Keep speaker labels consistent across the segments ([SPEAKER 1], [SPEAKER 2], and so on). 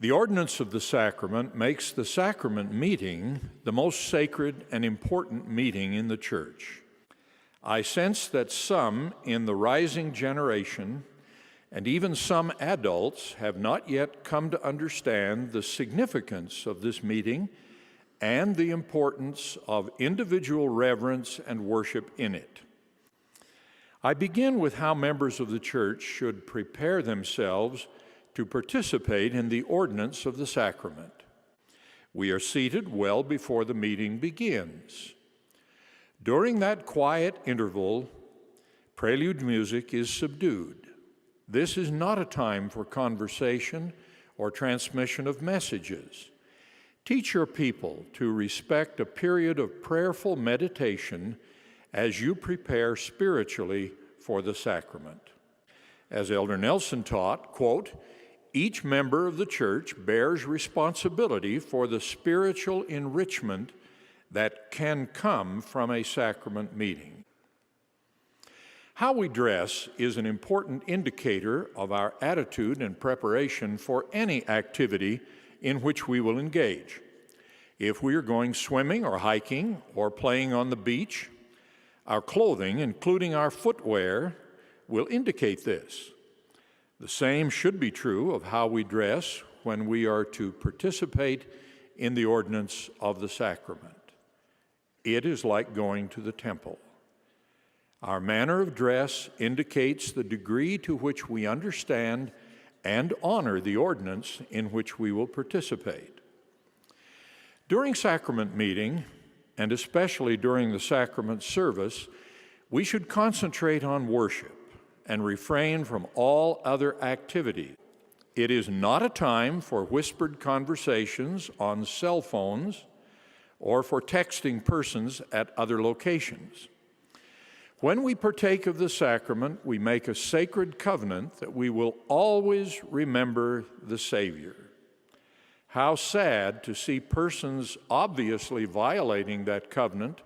[SPEAKER 1] The ordinance of the sacrament makes the sacrament meeting the most sacred and important meeting in the church. I sense that some in the rising generation, and even some adults, have not yet come to understand the significance of this meeting and the importance of individual reverence and worship in it. I begin with how members of the church should prepare themselves to participate in the ordinance of the sacrament. We are seated well before the meeting begins. During that quiet interval, prelude music is subdued. This is not a time for conversation or transmission of messages. Teach your people to respect a period of prayerful meditation as you prepare spiritually for the sacrament. As Elder Nelson taught, quote, "Each member of the church bears responsibility for the spiritual enrichment that can come from a sacrament meeting." How we dress is an important indicator of our attitude and preparation for any activity in which we will engage. If we are going swimming or hiking or playing on the beach, our clothing, including our footwear, will indicate this. The same should be true of how we dress when we are to participate in the ordinance of the sacrament. It is like going to the temple. Our manner of dress indicates the degree to which we understand and honor the ordinance in which we will participate. During sacrament meeting, and especially during the sacrament service, we should concentrate on worship and refrain from all other activity. It is not a time for whispered conversations on cell phones or for texting persons at other locations. When we partake of the sacrament, we make a sacred covenant that we will always remember the Savior. How sad to see persons obviously violating that covenant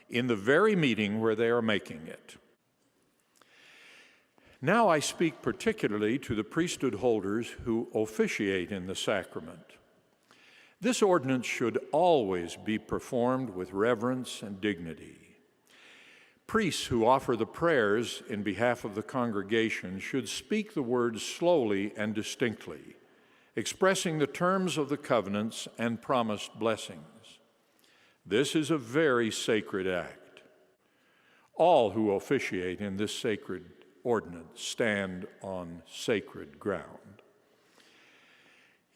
[SPEAKER 1] in the very meeting where they are making it. Now I speak particularly to the priesthood holders who officiate in the sacrament. This ordinance should always be performed with reverence and dignity. Priests who offer the prayers in behalf of the congregation should speak the words slowly and distinctly, expressing the terms of the covenants and promised blessings. This is a very sacred act. All who officiate in this sacred ordinance stand on sacred ground.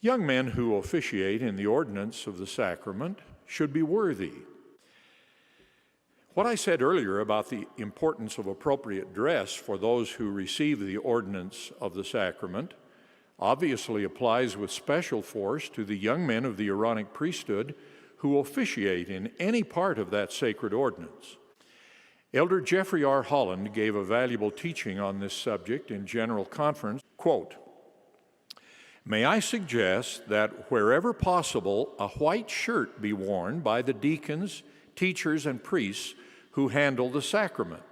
[SPEAKER 1] Young men who officiate in the ordinance of the sacrament should be worthy. What I said earlier about the importance of appropriate dress for those who receive the ordinance of the sacrament obviously applies with special force to the young men of the Aaronic priesthood who officiate in any part of that sacred ordinance. Elder Jeffrey R. Holland gave a valuable teaching on this subject in General Conference. Quote, "May I suggest that wherever possible, a white shirt be worn by the deacons, teachers, and priests who handle the sacrament.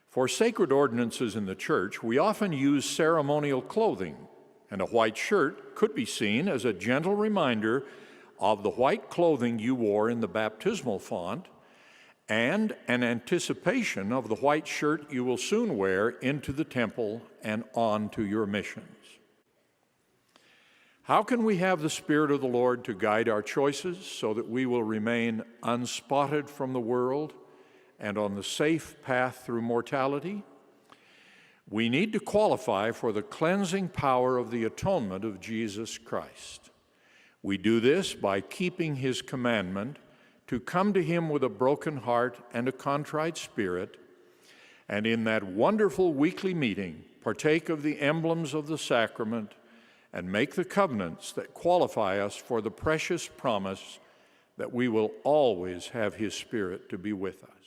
[SPEAKER 1] For sacred ordinances in the church, we often use ceremonial clothing, and a white shirt could be seen as a gentle reminder of the white clothing you wore in the baptismal font and an anticipation of the white shirt you will soon wear into the temple and on to your missions." How can we have the Spirit of the Lord to guide our choices so that we will remain unspotted from the world and on the safe path through mortality? We need to qualify for the cleansing power of the atonement of Jesus Christ. We do this by keeping His commandment to come to Him with a broken heart and a contrite spirit, and in that wonderful weekly meeting, partake of the emblems of the sacrament and make the covenants that qualify us for the precious promise that we will always have His Spirit to be with us.